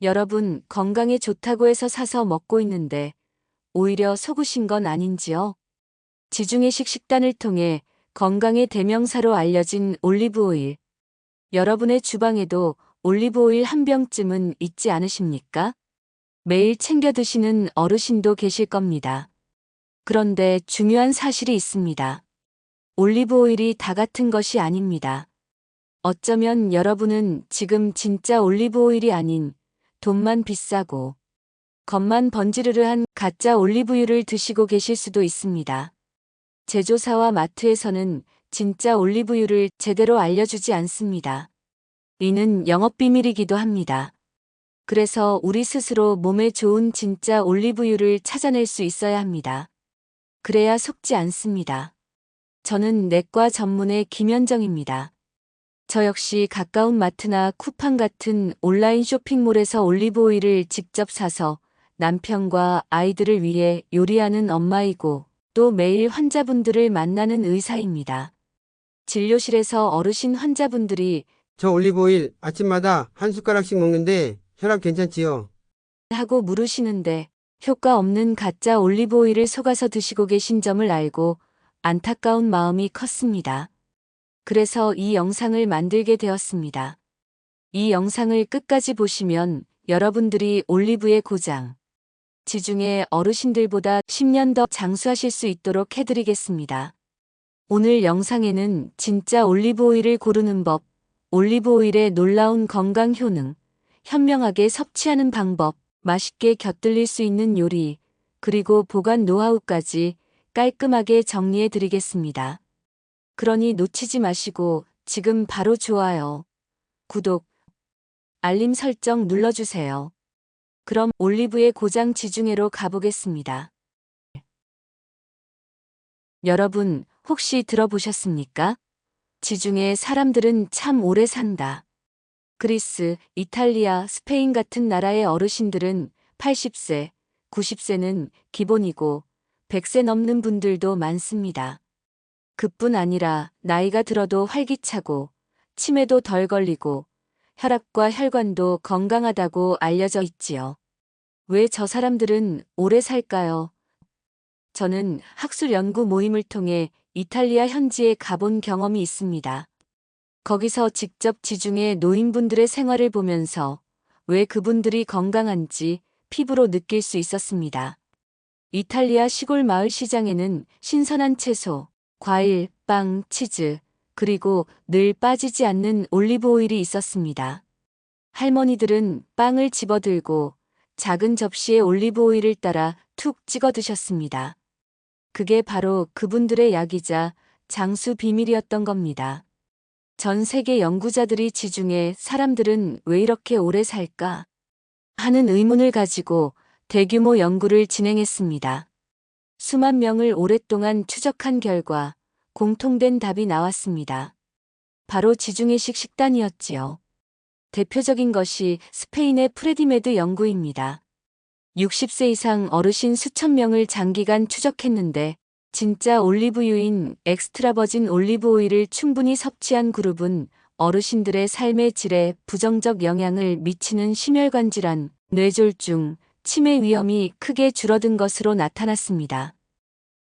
여러분, 건강에 좋다고 해서 사서 먹고 있는데 오히려 속으신 건 아닌지요? 지중해식 식단을 통해 건강의 대명사로 알려진 올리브오일. 여러분의 주방에도 올리브오일 한 병쯤은 있지 않으십니까? 매일 챙겨 드시는 어르신도 계실 겁니다. 그런데 중요한 사실이 있습니다. 올리브오일이 다 같은 것이 아닙니다. 어쩌면 여러분은 지금 진짜 올리브오일이 아닌 돈만 비싸고 겉만 번지르르한 가짜 올리브유를 드시고 계실 수도 있습니다. 제조사와 마트에서는 진짜 올리브유를 제대로 알려주지 않습니다. 이는 영업비밀이기도 합니다. 그래서 우리 스스로 몸에 좋은 진짜 올리브유를 찾아낼 수 있어야 합니다. 그래야 속지 않습니다. 저는 내과 전문의 김현정입니다. 저 역시 가까운 마트나 쿠팡 같은 온라인 쇼핑몰에서 올리브오일을 직접 사서 남편과 아이들을 위해 요리하는 엄마이고 또 매일 환자분들을 만나는 의사입니다. 진료실에서 어르신 환자분들이 저 올리브오일 아침마다 한 숟가락씩 먹는데 혈압 괜찮지요? 하고 물으시는데 효과 없는 가짜 올리브오일을 속아서 드시고 계신 점을 알고 안타까운 마음이 컸습니다. 그래서 이 영상을 만들게 되었습니다. 이 영상을 끝까지 보시면 여러분들이 올리브의 고장, 지중해 어르신들보다 10년 더 장수하실 수 있도록 해드리겠습니다. 오늘 영상에는 진짜 올리브오일을 고르는 법, 올리브오일의 놀라운 건강 효능, 현명하게 섭취하는 방법, 맛있게 곁들일 수 있는 요리, 그리고 보관 노하우까지 깔끔하게 정리해 드리겠습니다. 그러니 놓치지 마시고 지금 바로 좋아요, 구독, 알림 설정 눌러주세요. 그럼 올리브의 고장 지중해로 가보겠습니다. 여러분, 혹시 들어보셨습니까? 지중해 사람들은 참 오래 산다. 그리스, 이탈리아, 스페인 같은 나라의 어르신들은 80세, 90세는 기본이고 100세 넘는 분들도 많습니다. 그뿐 아니라 나이가 들어도 활기차고 치매도 덜 걸리고 혈압과 혈관도 건강하다고 알려져 있지요. 왜 저 사람들은 오래 살까요? 저는 학술 연구 모임을 통해 이탈리아 현지에 가본 경험이 있습니다. 거기서 직접 지중해 노인분들의 생활을 보면서 왜 그분들이 건강한지 피부로 느낄 수 있었습니다. 이탈리아 시골 마을 시장에는 신선한 채소, 과일, 빵, 치즈, 그리고 늘 빠지지 않는 올리브 오일이 있었습니다. 할머니들은 빵을 집어들고 작은 접시에 올리브 오일을 따라 툭 찍어 드셨습니다. 그게 바로 그분들의 약이자 장수 비밀이었던 겁니다. 전 세계 연구자들이 지중해 사람들은 왜 이렇게 오래 살까 하는 의문을 가지고 대규모 연구를 진행했습니다. 수만 명을 오랫동안 추적한 결과 공통된 답이 나왔습니다. 바로 지중해식 식단이었지요. 대표적인 것이 스페인의 프레디메드 연구입니다. 60세 이상 어르신 수천 명을 장기간 추적했는데 진짜 올리브유인 엑스트라버진 올리브 오일을 충분히 섭취한 그룹은 어르신들의 삶의 질에 부정적 영향을 미치는 심혈관 질환, 뇌졸중, 치매 위험이 크게 줄어든 것으로 나타났습니다.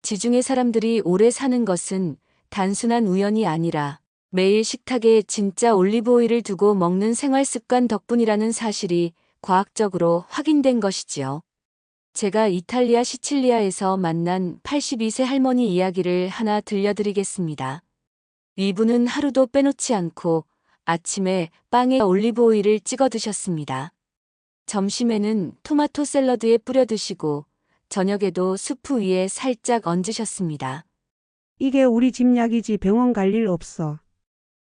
지중해 사람들이 오래 사는 것은 단순한 우연이 아니라 매일 식탁에 진짜 올리브 오일을 두고 먹는 생활 습관 덕분이라는 사실이 과학적으로 확인된 것이지요. 제가 이탈리아 시칠리아에서 만난 82세 할머니 이야기를 하나 들려드리겠습니다. 이분은 하루도 빼놓지 않고 아침에 빵에 올리브 오일을 찍어 드셨습니다. 점심에는 토마토 샐러드에 뿌려 드시고 저녁에도 수프 위에 살짝 얹으셨습니다. 이게 우리 집 약이지 병원 갈 일 없어.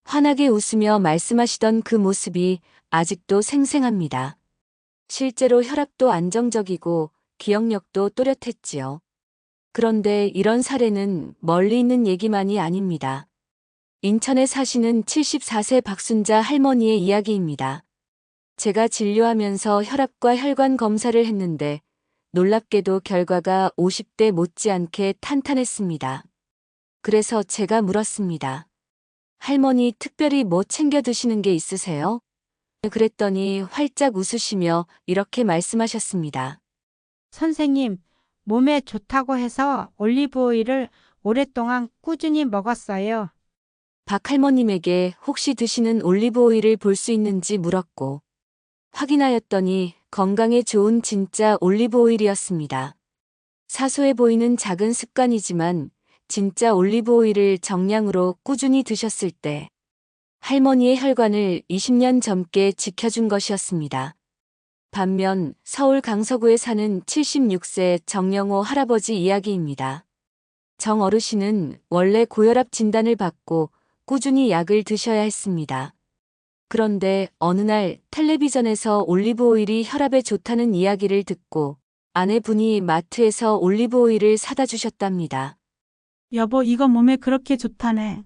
환하게 웃으며 말씀하시던 그 모습이 아직도 생생합니다. 실제로 혈압도 안정적이고 기억력도 또렷했지요. 그런데 이런 사례는 멀리 있는 얘기만이 아닙니다. 인천에 사시는 74세 박순자 할머니의 이야기입니다. 제가 진료하면서 혈압과 혈관 검사를 했는데 놀랍게도 결과가 50대 못지않게 탄탄했습니다. 그래서 제가 물었습니다. 할머니 특별히 뭐 챙겨 드시는 게 있으세요? 그랬더니 활짝 웃으시며 이렇게 말씀하셨습니다. 선생님, 몸에 좋다고 해서 올리브 오일을 오랫동안 꾸준히 먹었어요. 박 할머님에게 혹시 드시는 올리브 오일을 볼 수 있는지 물었고 확인하였더니 건강에 좋은 진짜 올리브 오일이었습니다. 사소해 보이는 작은 습관이지만 진짜 올리브 오일을 정량으로 꾸준히 드셨을 때 할머니의 혈관을 20년 젊게 지켜준 것이었습니다. 반면 서울 강서구에 사는 76세 정영호 할아버지 이야기입니다. 정 어르신은 원래 고혈압 진단을 받고 꾸준히 약을 드셔야 했습니다. 그런데 어느 날 텔레비전에서 올리브 오일이 혈압에 좋다는 이야기를 듣고 아내분이 마트에서 올리브 오일을 사다 주셨답니다. 여보, 이거 몸에 그렇게 좋다네.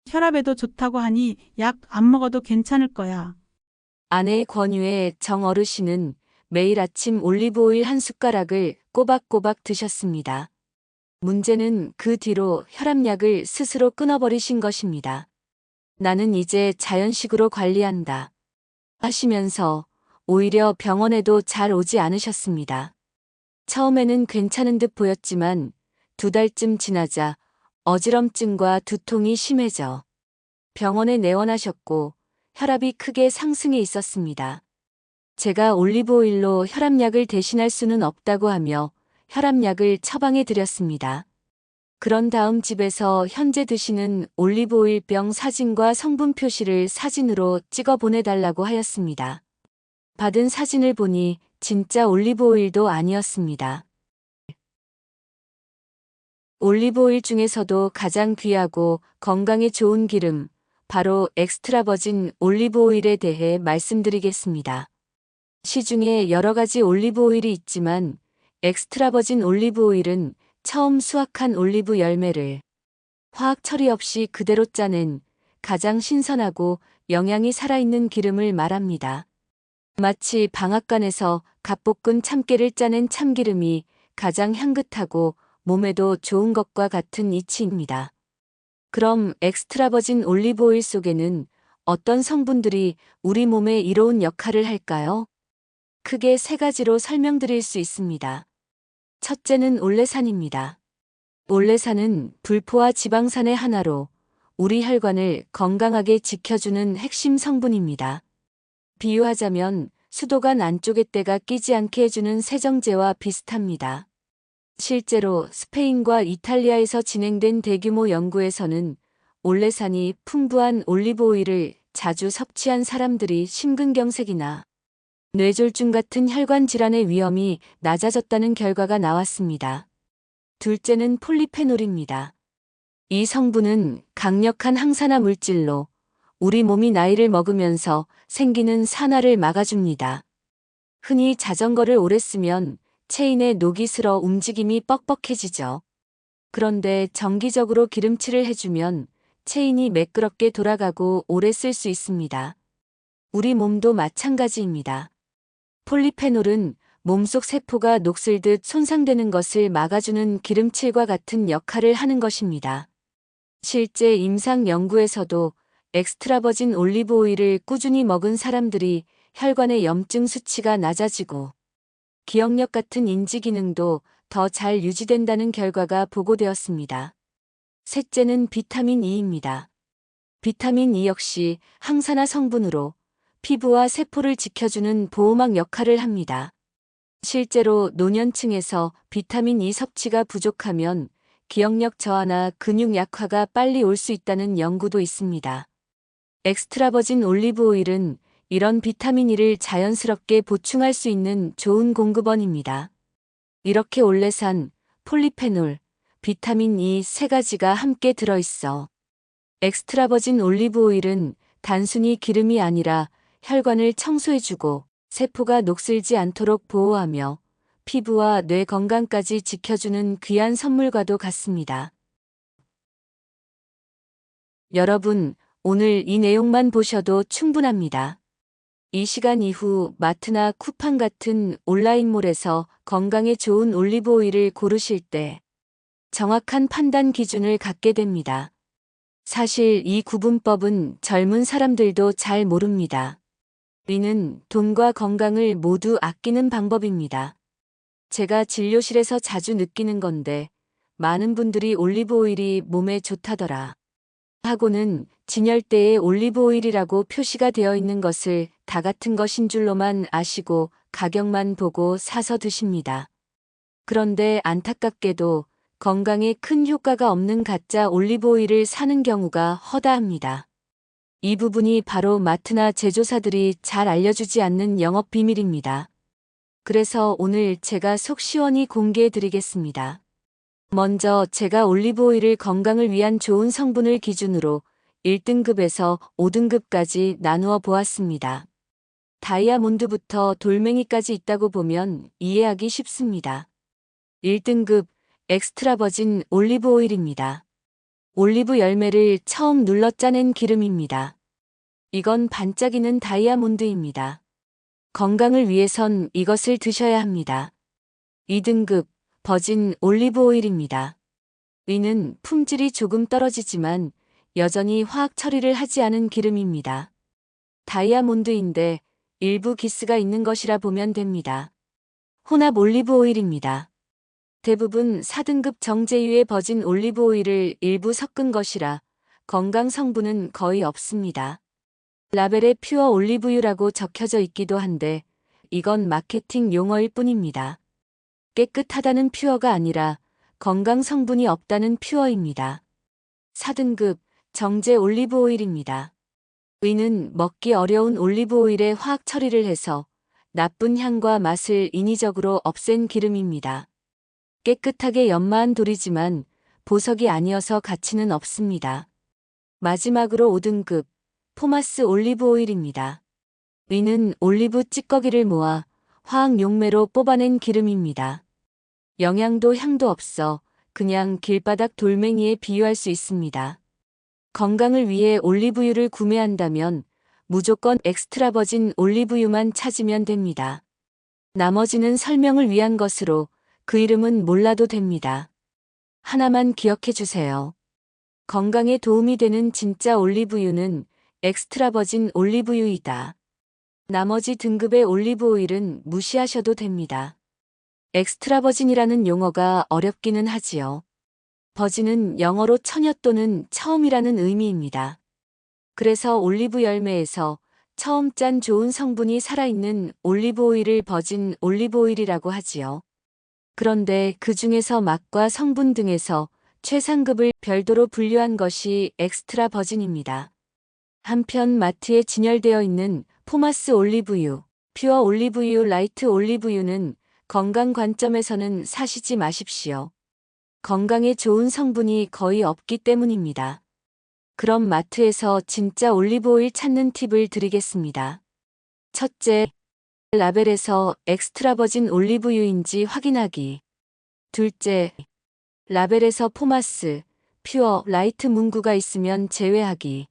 혈압에도 좋다고 하니 약 안 먹어도 괜찮을 거야. 아내의 권유에 정 어르신은 매일 아침 올리브 오일 한 숟가락을 꼬박꼬박 드셨습니다. 문제는 그 뒤로 혈압약을 스스로 끊어버리신 것입니다. 나는 이제 자연식으로 관리한다 하시면서 오히려 병원에도 잘 오지 않으셨습니다. 처음에는 괜찮은 듯 보였지만 2달쯤 지나자 어지럼증과 두통이 심해져 병원에 내원하셨고 혈압이 크게 상승해 있었습니다. 제가 올리브 오일로 혈압약을 대신할 수는 없다고 하며 혈압약을 처방해 드렸습니다. 그런 다음 집에서 현재 드시는 올리브 오일병 사진과 성분 표시를 사진으로 찍어 보내달라고 하였습니다. 받은 사진을 보니 진짜 올리브 오일도 아니었습니다. 올리브 오일 중에서도 가장 귀하고 건강에 좋은 기름, 바로 엑스트라 버진 올리브 오일에 대해 말씀드리겠습니다. 시중에 여러 가지 올리브 오일이 있지만 엑스트라 버진 올리브 오일은 처음 수확한 올리브 열매를 화학 처리 없이 그대로 짜낸 가장 신선하고 영양이 살아있는 기름을 말합니다. 마치 방앗간에서 갓 볶은 참깨를 짜낸 참기름이 가장 향긋하고 몸에도 좋은 것과 같은 이치입니다. 그럼 엑스트라 버진 올리브 오일 속에는 어떤 성분들이 우리 몸에 이로운 역할을 할까요? 크게 3가지로 설명드릴 수 있습니다. 첫째는 올레산입니다. 올레산은 불포화 지방산의 하나로 우리 혈관을 건강하게 지켜주는 핵심 성분입니다. 비유하자면 수도관 안쪽에 때가 끼지 않게 해주는 세정제와 비슷합니다. 실제로 스페인과 이탈리아에서 진행된 대규모 연구에서는 올레산이 풍부한 올리브 오일을 자주 섭취한 사람들이 심근경색이나 뇌졸중 같은 혈관 질환의 위험이 낮아졌다는 결과가 나왔습니다. 둘째는 폴리페놀입니다. 이 성분은 강력한 항산화 물질로 우리 몸이 나이를 먹으면서 생기는 산화를 막아줍니다. 흔히 자전거를 오래 쓰면 체인에 녹이 슬어 움직임이 뻑뻑해지죠. 그런데 정기적으로 기름칠을 해주면 체인이 매끄럽게 돌아가고 오래 쓸 수 있습니다. 우리 몸도 마찬가지입니다. 폴리페놀은 몸속 세포가 녹슬듯 손상되는 것을 막아주는 기름칠과 같은 역할을 하는 것입니다. 실제 임상 연구에서도 엑스트라 버진 올리브 오일을 꾸준히 먹은 사람들이 혈관의 염증 수치가 낮아지고 기억력 같은 인지 기능도 더 잘 유지된다는 결과가 보고되었습니다. 셋째는 비타민 E입니다. 비타민 E 역시 항산화 성분으로 피부와 세포를 지켜주는 보호막 역할을 합니다. 실제로 노년층에서 비타민 E 섭취가 부족하면 기억력 저하나 근육 약화가 빨리 올 수 있다는 연구도 있습니다. 엑스트라 버진 올리브 오일은 이런 비타민 E를 자연스럽게 보충할 수 있는 좋은 공급원입니다. 이렇게 올레산, 폴리페놀, 비타민 E 3가지가 함께 들어있어 엑스트라 버진 올리브 오일은 단순히 기름이 아니라 혈관을 청소해주고 세포가 녹슬지 않도록 보호하며 피부와 뇌 건강까지 지켜주는 귀한 선물과도 같습니다. 여러분, 오늘 이 내용만 보셔도 충분합니다. 이 시간 이후 마트나 쿠팡 같은 온라인몰에서 건강에 좋은 올리브 오일을 고르실 때 정확한 판단 기준을 갖게 됩니다. 사실 이 구분법은 젊은 사람들도 잘 모릅니다. 이는 돈과 건강을 모두 아끼는 방법입니다. 제가 진료실에서 자주 느끼는 건데 많은 분들이 올리브 오일이 몸에 좋다더라 하고는 진열대에 올리브 오일이라고 표시가 되어 있는 것을 다 같은 것인 줄로만 아시고 가격만 보고 사서 드십니다. 그런데 안타깝게도 건강에 큰 효과가 없는 가짜 올리브 오일을 사는 경우가 허다합니다. 이 부분이 바로 마트나 제조사들이 잘 알려주지 않는 영업 비밀입니다. 그래서 오늘 제가 속 시원히 공개해 드리겠습니다. 먼저 제가 올리브 오일을 건강을 위한 좋은 성분을 기준으로 1등급에서 5등급까지 나누어 보았습니다. 다이아몬드부터 돌멩이까지 있다고 보면 이해하기 쉽습니다. 1등급 엑스트라 버진 올리브 오일입니다. 올리브 열매를 처음 눌러 짜낸 기름입니다. 이건 반짝이는 다이아몬드입니다. 건강을 위해선 이것을 드셔야 합니다. 2등급 버진 올리브 오일입니다. 이는 품질이 조금 떨어지지만 여전히 화학 처리를 하지 않은 기름입니다. 다이아몬드인데 일부 기스가 있는 것이라 보면 됩니다. 혼합 올리브 오일입니다. 대부분 4등급 정제유의 버진 올리브 오일을 일부 섞은 것이라 건강 성분은 거의 없습니다. 라벨에 퓨어 올리브유라고 적혀져 있기도 한데 이건 마케팅 용어일 뿐입니다. 깨끗하다는 퓨어가 아니라 건강 성분이 없다는 퓨어입니다. 4등급 정제 올리브 오일입니다. 의는 먹기 어려운 올리브 오일에 화학 처리를 해서 나쁜 향과 맛을 인위적으로 없앤 기름입니다. 깨끗하게 연마한 돌이지만 보석이 아니어서 가치는 없습니다. 마지막으로 5등급 포마스 올리브 오일입니다. 의는 올리브 찌꺼기를 모아 화학 용매로 뽑아낸 기름입니다. 영양도 향도 없어 그냥 길바닥 돌멩이에 비유할 수 있습니다. 건강을 위해 올리브유를 구매한다면 무조건 엑스트라 버진 올리브유만 찾으면 됩니다. 나머지는 설명을 위한 것으로 그 이름은 몰라도 됩니다. 하나만 기억해 주세요. 건강에 도움이 되는 진짜 올리브유는 엑스트라 버진 올리브유이다. 나머지 등급의 올리브 오일은 무시하셔도 됩니다. 엑스트라 버진이라는 용어가 어렵기는 하지요. 버진은 영어로 처녀 또는 처음이라는 의미입니다. 그래서 올리브 열매에서 처음 짠 좋은 성분이 살아있는 올리브 오일을 버진 올리브 오일이라고 하지요. 그런데 그 중에서 맛과 성분 등에서 최상급을 별도로 분류한 것이 엑스트라 버진입니다. 한편 마트에 진열되어 있는 포마스 올리브유, 퓨어 올리브유, 라이트 올리브유는 건강 관점에서는 사시지 마십시오. 건강에 좋은 성분이 거의 없기 때문입니다. 그럼 마트에서 진짜 올리브 오일 찾는 팁을 드리겠습니다. 첫째, 라벨에서 엑스트라 버진 올리브유인지 확인하기. 둘째, 라벨에서 포마스, 퓨어, 라이트 문구가 있으면 제외하기.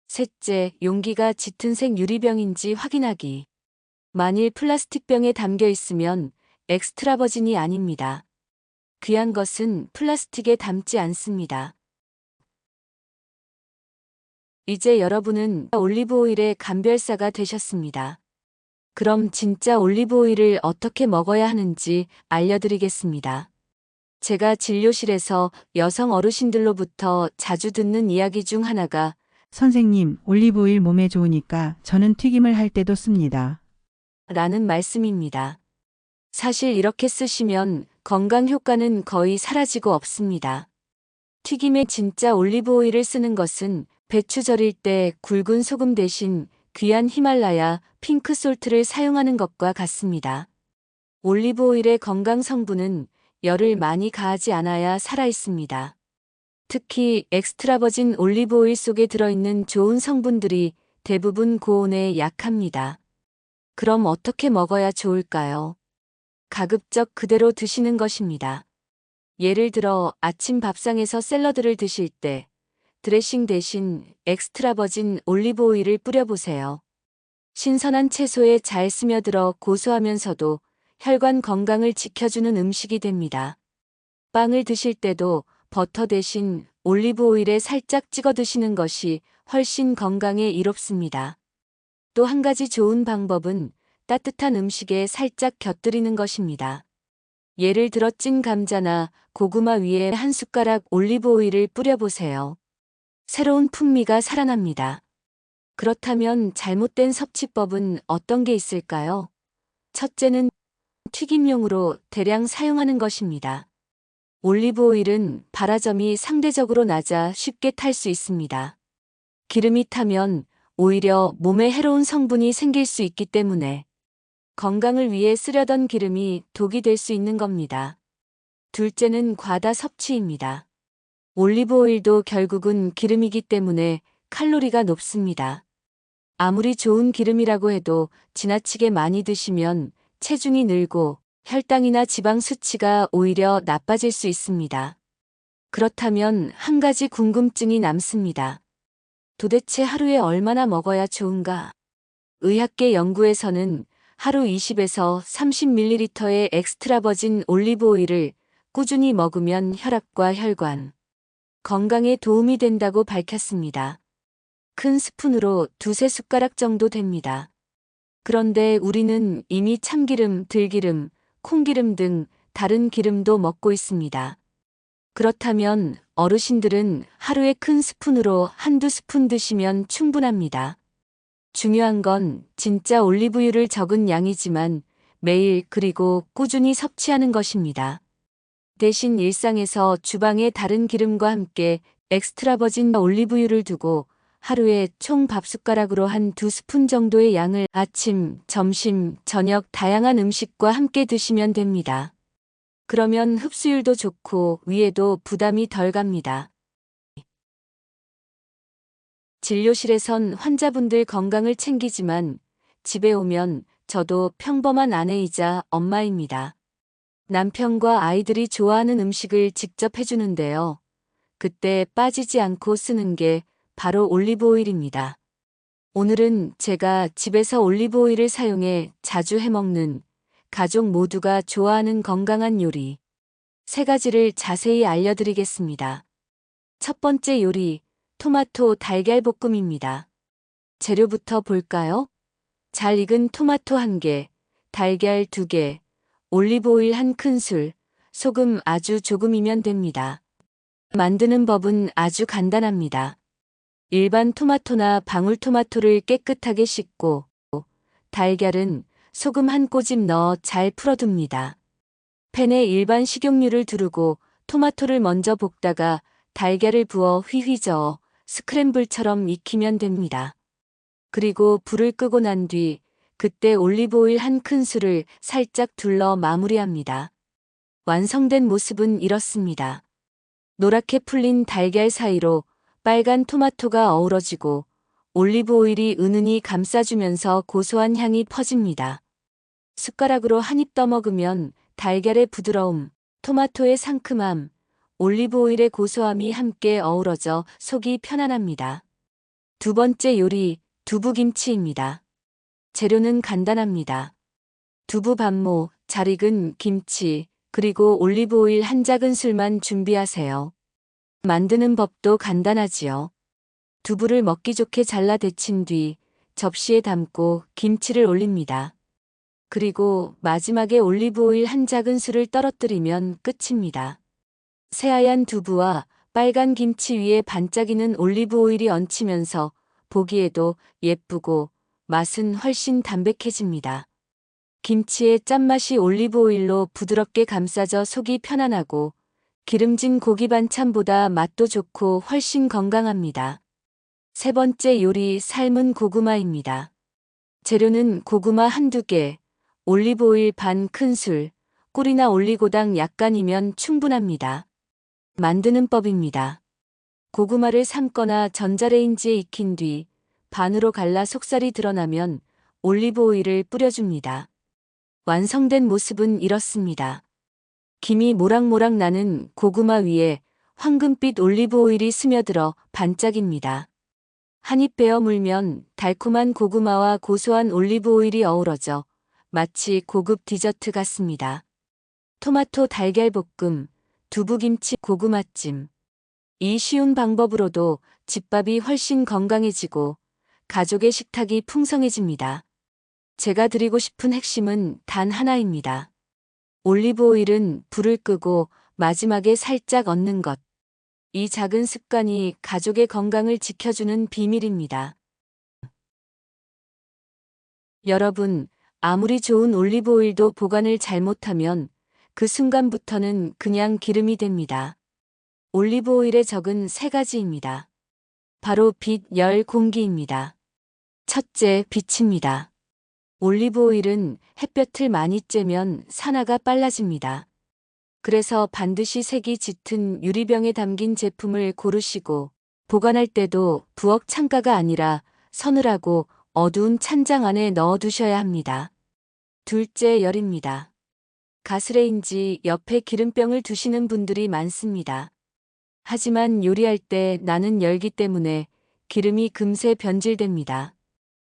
셋째, 용기가 짙은 색 유리병인지 확인하기. 만일 플라스틱 병에 담겨 있으면 엑스트라 버진이 아닙니다. 귀한 것은 플라스틱에 담지 않습니다. 이제 여러분은 올리브 오일의 감별사가 되셨습니다. 그럼 진짜 올리브 오일을 어떻게 먹어야 하는지 알려드리겠습니다. 제가 진료실에서 여성 어르신들로부터 자주 듣는 이야기 중 하나가 선생님, 올리브오일 몸에 좋으니까 저는 튀김을 할 때도 씁니다. 라는 말씀입니다. 사실 이렇게 쓰시면 건강 효과는 거의 사라지고 없습니다. 튀김에 진짜 올리브 오일을 쓰는 것은 배추 절일 때 굵은 소금 대신 귀한 히말라야 핑크솔트를 사용하는 것과 같습니다. 올리브 오일의 건강 성분은 열을 많이 가하지 않아야 살아있습니다. 특히 엑스트라 버진 올리브 오일 속에 들어있는 좋은 성분들이 대부분 고온에 약합니다. 그럼 어떻게 먹어야 좋을까요? 가급적 그대로 드시는 것입니다. 예를 들어 아침 밥상에서 샐러드를 드실 때 드레싱 대신 엑스트라 버진 올리브 오일을 뿌려보세요. 신선한 채소에 잘 스며들어 고소하면서도 혈관 건강을 지켜주는 음식이 됩니다. 빵을 드실 때도 버터 대신 올리브 오일에 살짝 찍어 드시는 것이 훨씬 건강에 이롭습니다. 또 한 가지 좋은 방법은 따뜻한 음식에 살짝 곁들이는 것입니다. 예를 들어 찐 감자나 고구마 위에 한 숟가락 올리브 오일을 뿌려보세요. 새로운 풍미가 살아납니다. 그렇다면 잘못된 섭취법은 어떤 게 있을까요? 첫째는 튀김용으로 대량 사용하는 것입니다. 올리브 오일은 발화점이 상대적으로 낮아 쉽게 탈 수 있습니다. 기름이 타면 오히려 몸에 해로운 성분이 생길 수 있기 때문에 건강을 위해 쓰려던 기름이 독이 될 수 있는 겁니다. 둘째는 과다 섭취입니다. 올리브 오일도 결국은 기름이기 때문에 칼로리가 높습니다. 아무리 좋은 기름이라고 해도 지나치게 많이 드시면 체중이 늘고 혈당이나 지방 수치가 오히려 나빠질 수 있습니다. 그렇다면 한 가지 궁금증이 남습니다. 도대체 하루에 얼마나 먹어야 좋은가? 의학계 연구에서는 하루 20에서 30ml의 엑스트라 버진 올리브 오일을 꾸준히 먹으면 혈압과 혈관, 건강에 도움이 된다고 밝혔습니다. 큰 스푼으로 두세 숟가락 정도 됩니다. 그런데 우리는 이미 참기름, 들기름, 콩기름 등 다른 기름도 먹고 있습니다. 그렇다면 어르신들은 하루에 큰 스푼으로 한두 스푼 드시면 충분합니다. 중요한 건 진짜 올리브유를 적은 양이지만 매일 그리고 꾸준히 섭취하는 것입니다. 대신 일상에서 주방에 다른 기름과 함께 엑스트라 버진 올리브유를 두고 하루에 총 밥숟가락으로 한 2스푼 정도의 양을 아침, 점심, 저녁 다양한 음식과 함께 드시면 됩니다. 그러면 흡수율도 좋고 위에도 부담이 덜 갑니다. 진료실에선 환자분들 건강을 챙기지만 집에 오면 저도 평범한 아내이자 엄마입니다. 남편과 아이들이 좋아하는 음식을 직접 해주는데요. 그때 빠지지 않고 쓰는 게 바로 올리브 오일입니다. 오늘은 제가 집에서 올리브 오일을 사용해 자주 해먹는 가족 모두가 좋아하는 건강한 요리 3가지를 자세히 알려드리겠습니다. 첫 번째 요리, 토마토 달걀 볶음입니다. 재료부터 볼까요? 잘 익은 토마토 1개, 달걀 2개, 올리브 오일 1큰술, 소금 아주 조금이면 됩니다. 만드는 법은 아주 간단합니다. 일반 토마토나 방울토마토를 깨끗하게 씻고 달걀은 소금 1꼬집 넣어 잘 풀어둡니다. 팬에 일반 식용유를 두르고 토마토를 먼저 볶다가 달걀을 부어 휘휘 저어 스크램블처럼 익히면 됩니다. 그리고 불을 끄고 난 뒤 그때 올리브 오일 1큰술을 살짝 둘러 마무리합니다. 완성된 모습은 이렇습니다. 노랗게 풀린 달걀 사이로 빨간 토마토가 어우러지고 올리브 오일이 은은히 감싸주면서 고소한 향이 퍼집니다. 숟가락으로 한 입 떠먹으면 달걀의 부드러움, 토마토의 상큼함, 올리브 오일의 고소함이 함께 어우러져 속이 편안합니다. 두 번째 요리, 두부김치입니다. 재료는 간단합니다. 두부 반모, 잘 익은 김치, 그리고 올리브 오일 1작은술만 준비하세요. 만드는 법도 간단하지요. 두부를 먹기 좋게 잘라 데친 뒤 접시에 담고 김치를 올립니다. 그리고 마지막에 올리브 오일 1작은술을 떨어뜨리면 끝입니다. 새하얀 두부와 빨간 김치 위에 반짝이는 올리브 오일이 얹히면서 보기에도 예쁘고 맛은 훨씬 담백해집니다. 김치의 짠맛이 올리브 오일로 부드럽게 감싸져 속이 편안하고 기름진 고기 반찬보다 맛도 좋고 훨씬 건강합니다. 세 번째 요리, 삶은 고구마입니다. 재료는 고구마 1~2개, 올리브 오일 반 큰술, 꿀이나 올리고당 약간이면 충분합니다. 만드는 법입니다. 고구마를 삶거나 전자레인지에 익힌 뒤 반으로 갈라 속살이 드러나면 올리브 오일을 뿌려줍니다. 완성된 모습은 이렇습니다. 김이 모락모락 나는 고구마 위에 황금빛 올리브 오일이 스며들어 반짝입니다. 한 입 베어 물면 달콤한 고구마와 고소한 올리브 오일이 어우러져 마치 고급 디저트 같습니다. 토마토 달걀 볶음, 두부김치 고구마찜. 이 쉬운 방법으로도 집밥이 훨씬 건강해지고 가족의 식탁이 풍성해집니다. 제가 드리고 싶은 핵심은 단 하나입니다. 올리브 오일은 불을 끄고 마지막에 살짝 얹는 것. 이 작은 습관이 가족의 건강을 지켜주는 비밀입니다. 여러분, 아무리 좋은 올리브 오일도 보관을 잘못하면 그 순간부터는 그냥 기름이 됩니다. 올리브 오일의 적은 세 가지입니다. 바로 빛, 열, 공기입니다. 첫째, 빛입니다. 올리브 오일은 햇볕을 많이 쬐면 산화가 빨라집니다. 그래서 반드시 색이 짙은 유리병에 담긴 제품을 고르시고 보관할 때도 부엌 창가가 아니라 서늘하고 어두운 찬장 안에 넣어두셔야 합니다. 둘째, 열입니다. 가스레인지 옆에 기름병을 두시는 분들이 많습니다. 하지만 요리할 때 나는 열기 때문에 기름이 금세 변질됩니다.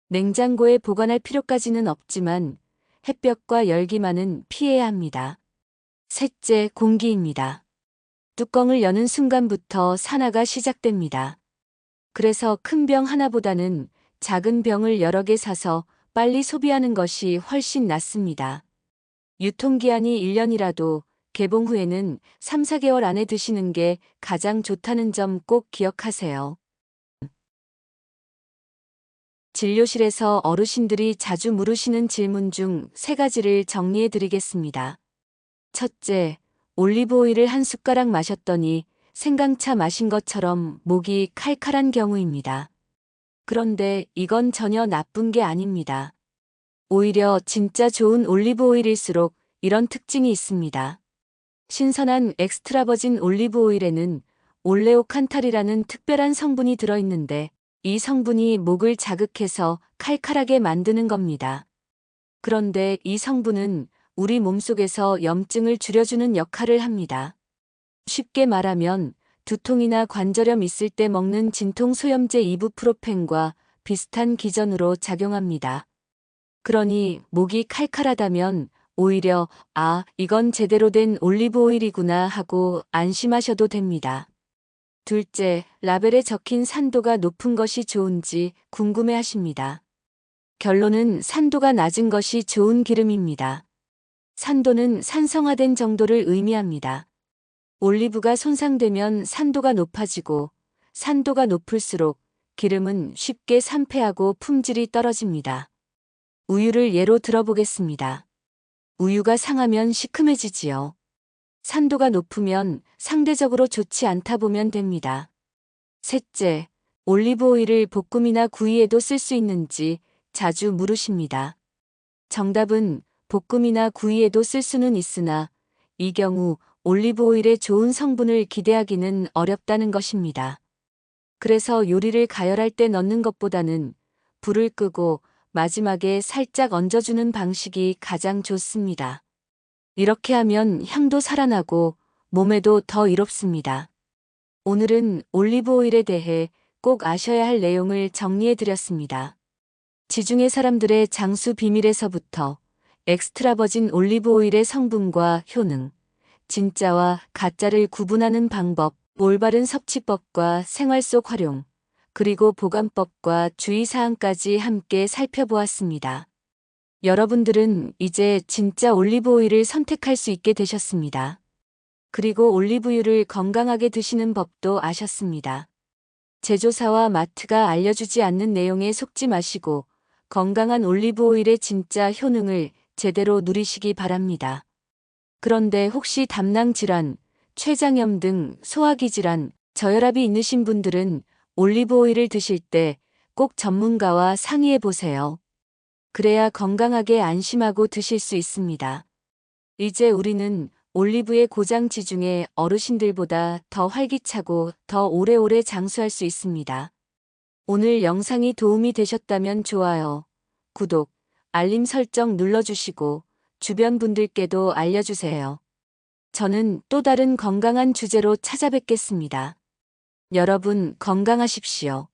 냉장고에 보관할 필요까지는 없지만 햇볕과 열기만은 피해야 합니다. 셋째, 공기입니다. 뚜껑을 여는 순간부터 산화가 시작됩니다. 그래서 큰 병 하나보다는 작은 병을 여러 개 사서 빨리 소비하는 것이 훨씬 낫습니다. 유통기한이 1년이라도 개봉 후에는 3, 4개월 안에 드시는 게 가장 좋다는 점 꼭 기억하세요. 진료실에서 어르신들이 자주 물으시는 질문 중 3가지를 정리해 드리겠습니다. 첫째, 올리브 오일을 한 숟가락 마셨더니 생강차 마신 것처럼 목이 칼칼한 경우입니다. 그런데 이건 전혀 나쁜 게 아닙니다. 오히려 진짜 좋은 올리브 오일일수록 이런 특징이 있습니다. 신선한 엑스트라 버진 올리브 오일에는 올레오칸탈이라는 특별한 성분이 들어있는데 이 성분이 목을 자극해서 칼칼하게 만드는 겁니다. 그런데 이 성분은 우리 몸속에서 염증을 줄여주는 역할을 합니다. 쉽게 말하면 두통이나 관절염 있을 때 먹는 진통소염제 이부프로펜과 비슷한 기전으로 작용합니다. 그러니 목이 칼칼하다면 오히려 이건 제대로 된 올리브 오일이구나 하고 안심하셔도 됩니다. 둘째, 라벨에 적힌 산도가 높은 것이 좋은지 궁금해하십니다. 결론은 산도가 낮은 것이 좋은 기름입니다. 산도는 산성화된 정도를 의미합니다. 올리브가 손상되면 산도가 높아지고 산도가 높을수록 기름은 쉽게 산패하고 품질이 떨어집니다. 우유를 예로 들어보겠습니다. 우유가 상하면 시큼해지지요. 산도가 높으면 상대적으로 좋지 않다 보면 됩니다. 셋째, 올리브 오일을 볶음이나 구이에도 쓸 수 있는지 자주 물으십니다. 정답은 볶음이나 구이에도 쓸 수는 있으나 이 경우 올리브 오일의 좋은 성분을 기대하기는 어렵다는 것입니다. 그래서 요리를 가열할 때 넣는 것보다는 불을 끄고 마지막에 살짝 얹어주는 방식이 가장 좋습니다. 이렇게 하면 향도 살아나고 몸에도 더 이롭습니다. 오늘은 올리브 오일에 대해 꼭 아셔야 할 내용을 정리해 드렸습니다. 지중해 사람들의 장수 비밀에서부터 엑스트라 버진 올리브 오일의 성분과 효능, 진짜와 가짜를 구분하는 방법, 올바른 섭취법과 생활 속 활용, 그리고 보관법과 주의사항까지 함께 살펴보았습니다. 여러분들은 이제 진짜 올리브 오일을 선택할 수 있게 되셨습니다. 그리고 올리브유를 건강하게 드시는 법도 아셨습니다. 제조사와 마트가 알려주지 않는 내용에 속지 마시고 건강한 올리브 오일의 진짜 효능을 제대로 누리시기 바랍니다. 그런데 혹시 담낭 질환, 췌장염 등 소화기 질환, 저혈압이 있으신 분들은 올리브 오일을 드실 때 꼭 전문가와 상의해 보세요. 그래야 건강하게 안심하고 드실 수 있습니다. 이제 우리는 올리브의 고장지 중에 어르신들보다 더 활기차고 더 오래오래 장수할 수 있습니다. 오늘 영상이 도움이 되셨다면 좋아요, 구독, 알림 설정 눌러주시고 주변 분들께도 알려주세요. 저는 또 다른 건강한 주제로 찾아뵙겠습니다. 여러분 건강하십시오.